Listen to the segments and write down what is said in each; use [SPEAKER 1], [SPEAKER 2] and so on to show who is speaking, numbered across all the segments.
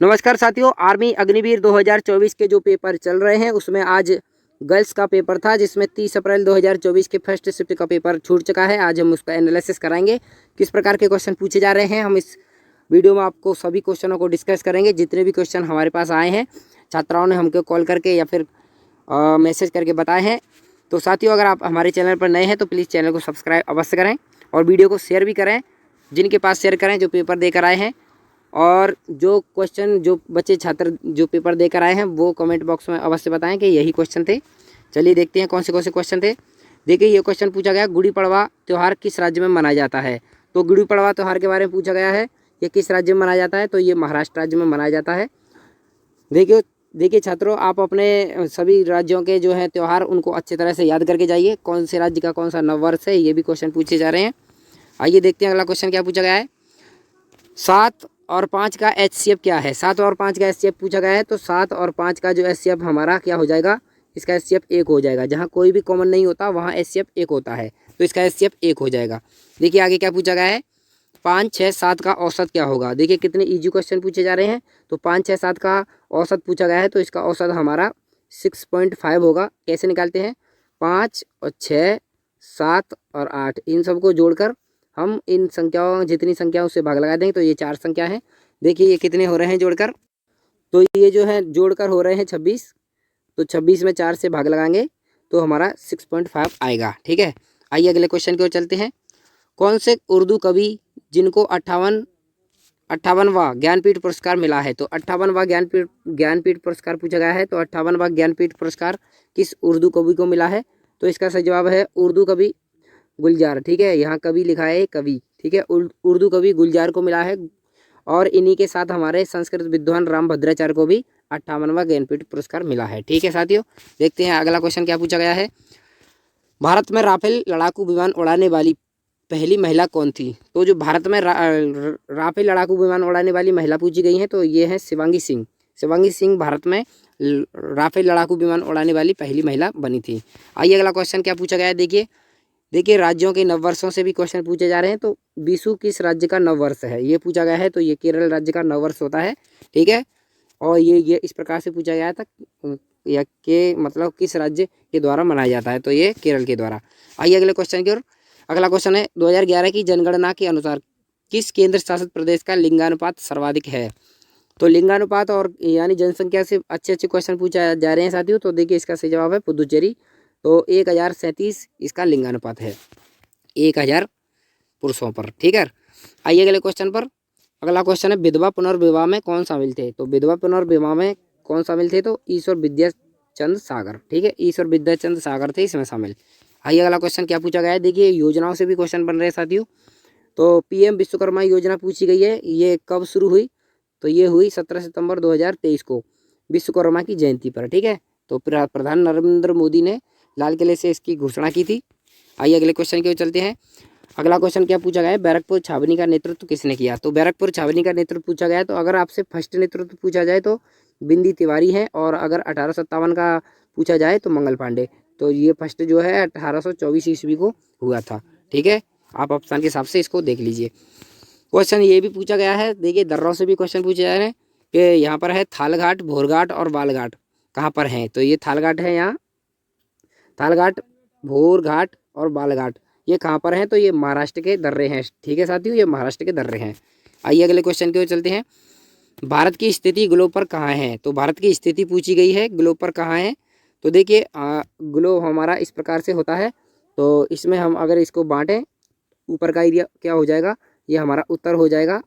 [SPEAKER 1] नमस्कार साथियों, आर्मी अग्निवीर 2024 के जो पेपर चल रहे हैं उसमें आज गर्ल्स का पेपर था, जिसमें 30 अप्रैल 2024 के फर्स्ट शिफ्ट का पेपर छूट चुका है। आज हम उसका एनालिसिस कराएंगे, किस प्रकार के क्वेश्चन पूछे जा रहे हैं। हम इस वीडियो में आपको सभी क्वेश्चनों को डिस्कस करेंगे। जितने भी क्वेश्चन हमारे पास आए हैं, छात्राओं ने हमको कॉल करके या फिर मैसेज करके बताए हैं। तो साथियों, अगर आप हमारे चैनल पर नए हैं तो प्लीज़ चैनल को सब्सक्राइब अवश्य करें और वीडियो को शेयर भी करें। जिनके पास शेयर करें जो पेपर देकर आए हैं, और जो क्वेश्चन जो बच्चे छात्र जो पेपर देकर आए हैं वो कमेंट बॉक्स में अवश्य बताएं कि यही क्वेश्चन थे। चलिए देखते हैं कौन से क्वेश्चन थे। देखिए, ये क्वेश्चन पूछा गया, गुड़ी पड़वा त्यौहार किस राज्य में मनाया जाता है। तो गुड़ी पड़वा त्यौहार के बारे में पूछा गया है, ये किस राज्य में मनाया जाता है। तो ये महाराष्ट्र राज्य में मनाया जाता है। देखिए छात्रों, आप अपने सभी राज्यों के जो है त्यौहार उनको अच्छी तरह से याद करके जाइए। कौन से राज्य का कौन सा नववर्ष है, ये भी क्वेश्चन पूछे जा रहे हैं। आइए देखते हैं अगला क्वेश्चन क्या पूछा गया है। 7 और 5 का HCF क्या है। 7 और 5 का HCF पूछा गया है। तो 7 और 5 का जो HCF हमारा क्या हो जाएगा, इसका HCF 1 हो जाएगा। जहाँ कोई भी कॉमन नहीं होता वहाँ HCF 1 होता है, तो इसका HCF 1 हो जाएगा। देखिए आगे क्या पूछा गया है, 5, 6, 7 का औसत क्या होगा। देखिए कितने ईजी क्वेश्चन पूछे जा रहे हैं। तो 5, 6, 7 का औसत पूछा गया है, तो इसका औसत हमारा 6.5 होगा। कैसे निकालते हैं, 5 और 6, 7 और 8 इन सबको जोड़कर हम इन संख्याओं जितनी संख्याओं से भाग लगा देंगे तो ये 4 संख्या है। देखिए ये कितने हो रहे हैं जोड़कर, तो ये जो है जोड़कर हो रहे हैं 26। तो 26 में 4 से भाग लगाएंगे तो हमारा 6.5 आएगा। ठीक है, आइए अगले क्वेश्चन की ओर चलते हैं। कौन से उर्दू कवि जिनको 58वां ज्ञानपीठ पुरस्कार मिला है। तो 58वां ज्ञानपीठ पुरस्कार पूछा गया है। तो 58वां ज्ञानपीठ पुरस्कार किस उर्दू कवि को मिला है। तो इसका सही जवाब है उर्दू कवि गुलजार। ठीक है, यहाँ कवि लिखा है कवि। ठीक है, उर्दू कवि गुलजार को मिला है। और इन्हीं के साथ हमारे संस्कृत विद्वान राम भद्राचार्य को भी 58वां ज्ञानपीठ पुरस्कार मिला है। ठीक है साथियों, देखते हैं अगला क्वेश्चन क्या पूछा गया है। भारत में राफेल लड़ाकू विमान उड़ाने वाली पहली महिला कौन थी। तो जो भारत में राफेल लड़ाकू विमान उड़ाने वाली महिला पूछी गई है, तो ये है शिवांगी सिंह। शिवांगी सिंह भारत में राफेल लड़ाकू विमान उड़ाने वाली पहली महिला बनी थी। आइए अगला क्वेश्चन क्या पूछा गया है। देखिए राज्यों के नववर्षों से भी क्वेश्चन पूछे जा रहे हैं। तो विशु किस राज्य का नववर्ष है, ये पूछा गया है। तो ये केरल राज्य का नववर्ष होता है। ठीक है, और ये इस प्रकार से पूछा गया था या के मतलब किस राज्य के द्वारा मनाया जाता है। तो ये केरल के द्वारा। आइए अगले क्वेश्चन की ओर। अगला क्वेश्चन है, 2011 की जनगणना के अनुसार किस केंद्र शासित प्रदेश का लिंगानुपात सर्वाधिक है। तो लिंगानुपात और यानी जनसंख्या से अच्छे क्वेश्चन पूछा जा रहे हैं साथियों। तो देखिए इसका सही जवाब है पुदुचेरी। तो 1037 इसका लिंगानुपात है, 1000 पुरुषों पर। ठीक है, आइए अगले क्वेश्चन पर। अगला क्वेश्चन है, विधवा पुनर्विवाह में कौन शामिल थे। तो विधवा पुनर्विवाह में कौन शामिल थे। तो ईश्वर विद्याचंद सागर। ठीक है, ईश्वर विद्याचंद सागर थे इसमें शामिल। आइए अगला क्वेश्चन क्या पूछा गया है। देखिए योजनाओं से भी क्वेश्चन बन रहे हैं साथियों। तो PM विश्वकर्मा योजना पूछी गई है, ये कब शुरू हुई। तो ये हुई 17 सितंबर 2023 को विश्वकर्मा की जयंती पर। ठीक है, तो प्रधान नरेंद्र मोदी ने लाल किले से इसकी घोषणा की थी। आइए अगले क्वेश्चन की ओर चलते हैं। अगला क्वेश्चन क्या पूछा गया है, बैरकपुर छावनी का नेतृत्व किसने किया। तो बैरकपुर छावनी का नेतृत्व पूछा गया है। तो अगर आपसे फर्स्ट नेतृत्व पूछा जाए तो बिंदी तिवारी है, और अगर 1857 का पूछा जाए तो मंगल पांडे। तो ये फर्स्ट जो है 1824 ईस्वी को हुआ था। ठीक है, आप ऑप्शन के हिसाब से इसको देख लीजिए। क्वेश्चन ये भी पूछा गया है। देखिए दर्रों से भी क्वेश्चन पूछे जा रहे हैं कि यहाँ पर है थालघाट, भोरघाट और बालघाट कहाँ पर हैं। तो ये थालघाट है, यहाँ थालघाट, भोरघाट और बालघाट ये कहाँ पर हैं। तो ये महाराष्ट्र के दर्रे हैं। ठीक है साथियों, ये महाराष्ट्र के दर्रे हैं। आइए अगले क्वेश्चन की ओर चलते हैं। भारत की स्थिति ग्लोब पर कहाँ है। तो भारत की स्थिति पूछी गई है, ग्लोब पर कहाँ है। तो देखिए ग्लोब हमारा इस प्रकार से होता है। तो इसमें हम अगर इसको बांटें, ऊपर का एरिया क्या हो जाएगा, ये हमारा उत्तर हो जाएगा,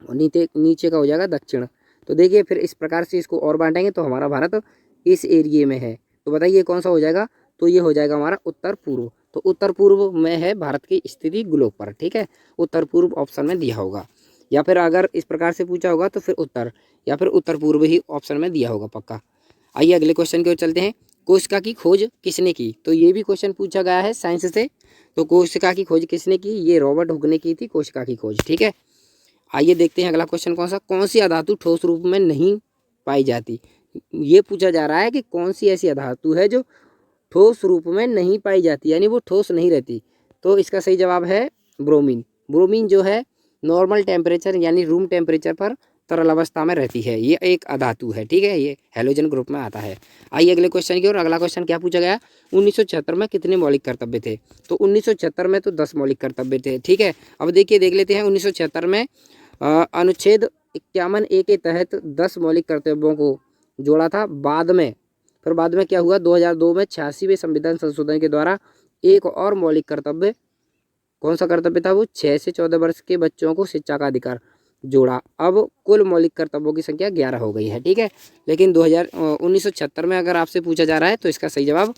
[SPEAKER 1] और नीचे का हो जाएगा दक्षिण। तो देखिए फिर इस प्रकार से इसको और बांटेंगे तो हमारा भारत इस एरिए में है। तो बताइए कौन सा हो जाएगा। तो ये हो जाएगा हमारा उत्तर पूर्व। तो उत्तर पूर्व में है भारत की स्थिति ग्लोब पर। ठीक है, उत्तर पूर्व ऑप्शन में दिया होगा, या फिर अगर इस प्रकार से पूछा होगा तो फिर उत्तर या फिर उत्तर पूर्व ही ऑप्शन में दिया होगा पक्का। आइए अगले क्वेश्चन की ओर चलते हैं। कोशिका की खोज किसने की। तो ये भी क्वेश्चन पूछा गया है साइंस से। तो कोशिका की खोज किसने की, ये रॉबर्ट हुक ने की थी कोशिका की खोज। ठीक है, आइए देखते हैं अगला क्वेश्चन कौन सी अधातु ठोस रूप में नहीं पाई जाती। ये पूछा जा रहा है कि कौन सी ऐसी अधातु है जो ठोस रूप में नहीं पाई जाती, यानी वो ठोस नहीं रहती। तो इसका सही जवाब है ब्रोमीन। ब्रोमीन जो है नॉर्मल टेम्परेचर यानी रूम टेम्परेचर पर तरल अवस्था में रहती है। ये एक अधातु है, ठीक है, ये हैलोजन ग्रुप में आता है। आइए अगले क्वेश्चन की ओर। अगला क्वेश्चन क्या पूछा गया, 1976 में कितने मौलिक कर्तव्य थे? तो 1976 में तो 10 मौलिक कर्तव्य थे, ठीक है। अब देखिए देख लेते हैं 1976 में अनुच्छेद 51A के तहत 10 मौलिक कर्तव्यों को जोड़ा था। बाद में क्या हुआ, 2002 में 86वें संविधान संशोधन के द्वारा एक और मौलिक कर्तव्य, कौन सा कर्तव्य था वो, 6 से 14 वर्ष के बच्चों को शिक्षा का अधिकार जोड़ा। अब कुल मौलिक कर्तव्यों की संख्या 11 हो गई है, ठीक है। लेकिन 1976 में अगर आपसे पूछा जा रहा है तो इसका सही जवाब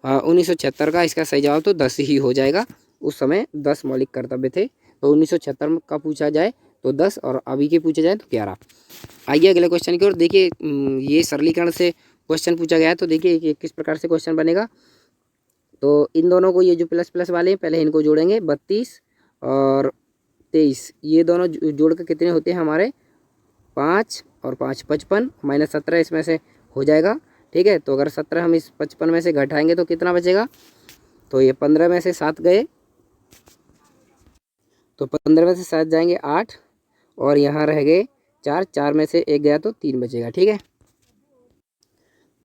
[SPEAKER 1] 1976 का इसका सही जवाब तो 10 ही हो जाएगा। उस समय 10 मौलिक कर्तव्य थे, तो 1976 का पूछा जाए तो 10 और अभी के पूछा जाए तो 11। आइए अगले क्वेश्चन की ओर। देखिए ये सरलीकरण से क्वेश्चन पूछा गया है, तो देखिए ये किस प्रकार से क्वेश्चन बनेगा। तो इन दोनों को, ये जो प्लस प्लस वाले हैं पहले इनको जोड़ेंगे, 32 और 23, ये दोनों जोड़ कर कितने होते हैं हमारे 5 और 5 55, -17 इसमें से हो जाएगा, ठीक है। तो अगर 17 हम इस 55 में से घटाएंगे तो कितना बचेगा, तो ये 15 में से 7 गए, तो 15 में से 7 जाएंगे 8, और यहाँ रह गए 4, 4 में से 1 गया तो 3 बचेगा, ठीक है।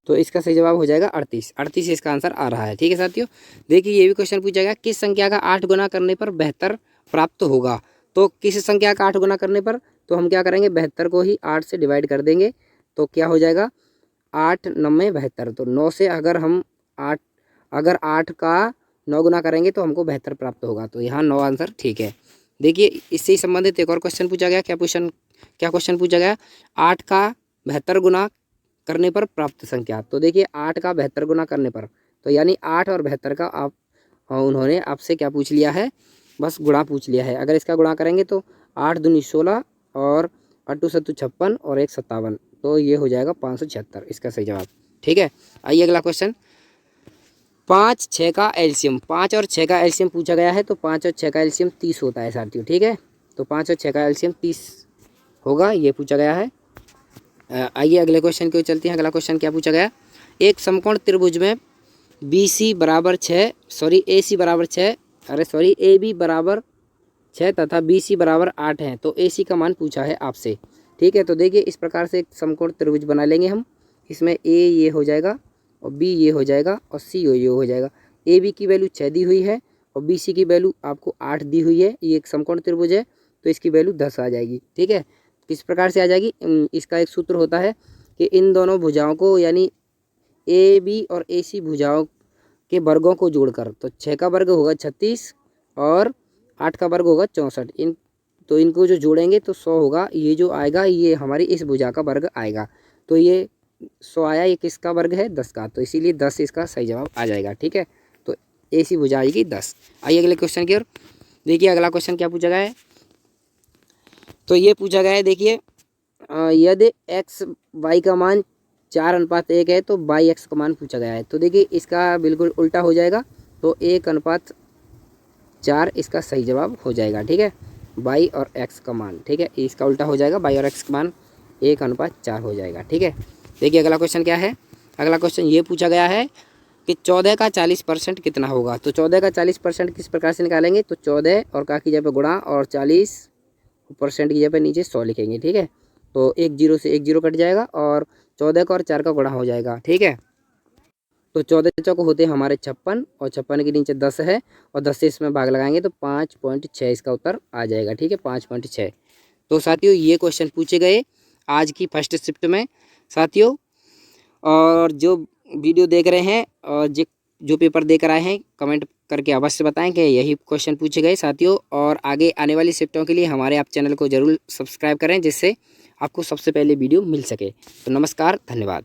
[SPEAKER 1] तो इसका सही जवाब हो जाएगा 38 इसका आंसर आ रहा है, ठीक है साथियों। देखिए ये भी क्वेश्चन पूछा गया, किस संख्या का 8 गुना करने पर 72 प्राप्त होगा। तो किस संख्या का 8 गुना करने पर, तो हम क्या करेंगे, 72 को ही 8 से डिवाइड कर देंगे, तो क्या हो जाएगा 8 9 72। तो 9 से अगर 8 का 9 गुना करेंगे तो हमको 72 प्राप्त होगा, तो यहाँ 9 आंसर ठीक है। देखिए इससे ही संबंधित एक और क्वेश्चन पूछा गया, क्या क्वेश्चन पूछा गया, 8 का 72 गुना करने पर प्राप्त संख्या। तो देखिए 8 का 72 गुना करने पर, तो यानी 8 और 72 का उन्होंने आपसे क्या पूछ लिया है, बस गुणा पूछ लिया है। अगर इसका गुणा करेंगे तो 8 दूनी 16 और 8 7 56 और 1 57, तो ये हो जाएगा 576 इसका सही जवाब, ठीक है। आइए अगला क्वेश्चन, 5 6 का एलसीएम, 5 और 6 का एलसीएम पूछा गया है। तो 5 और 6 का एलसीएम 30 होता है साथियों, ठीक है। तो 5 और 6 का एलसीएम 30 होगा, ये पूछा गया है। आइए अगले क्वेश्चन की ओर चलते हैं। अगला क्वेश्चन क्या पूछा गया, एक समकोण त्रिभुज में AC बराबर 6 तथा BC बराबर 8 है, तो AC का मान पूछा है आपसे, ठीक है। तो देखिए इस प्रकार से एक समकोण त्रिभुज बना लेंगे हम, इसमें A ये हो जाएगा और B ये हो जाएगा और C ये हो जाएगा। AB की वैल्यू 6 दी हुई है और BC की वैल्यू आपको 8 दी हुई है। ये एक समकोण त्रिभुज है तो इसकी वैल्यू 10 आ जाएगी, ठीक है। किस प्रकार से आ जाएगी, इसका एक सूत्र होता है कि इन दोनों भुजाओं को, यानी AB और AC भुजाओं के वर्गों को जोड़कर, तो 6 का वर्ग होगा 36 और 8 का वर्ग होगा 64, तो इनको जो जोड़ेंगे तो 100 होगा। ये जो आएगा ये हमारी इस भुजा का वर्ग आएगा, तो ये 100 आया, ये किसका वर्ग है 10 का, तो इसीलिए 10 इसका सही जवाब आ जाएगा, ठीक है। तो AC भुजा आएगी 10। आइए अगले क्वेश्चन की ओर। देखिए अगला क्वेश्चन क्या पूछा गया है, तो ये पूछा गया है, देखिए यदि XY का मान 4:1 है तो YX का मान पूछा गया है। तो देखिए इसका बिल्कुल उल्टा हो जाएगा, तो 1:4 इसका सही जवाब हो जाएगा, ठीक है। Y और X का मान, ठीक है, इसका उल्टा हो जाएगा, Y और X का मान 1:4 हो जाएगा, ठीक है। देखिए अगला क्वेश्चन क्या है, अगला क्वेश्चन ये पूछा गया है कि 14 का 40% कितना होगा। तो 14 का 40% किस प्रकार से निकालेंगे, तो 14 और का की जगह गुणा और 40% की जगह नीचे 100 लिखेंगे, ठीक है। तो 1 0 से 1 0 कट जाएगा और 14 का और 4 का गुणा हो जाएगा, ठीक है। तो 14 चौक होते हैं हमारे 56 और 56 के नीचे 10 है और 10 से इसमें भाग लगाएंगे तो 5.6 इसका उत्तर आ जाएगा, ठीक है, 5.6। तो साथियों ये क्वेश्चन पूछे गए आज की फर्स्ट शिफ्ट में साथियों, और जो वीडियो देख रहे हैं और जो पेपर देकर आए हैं कमेंट करके अवश्य बताएं कि यही क्वेश्चन पूछे गए साथियों। और आगे आने वाली शिफ्टों के लिए हमारे आप चैनल को ज़रूर सब्सक्राइब करें, जिससे आपको सबसे पहले वीडियो मिल सके। तो नमस्कार, धन्यवाद।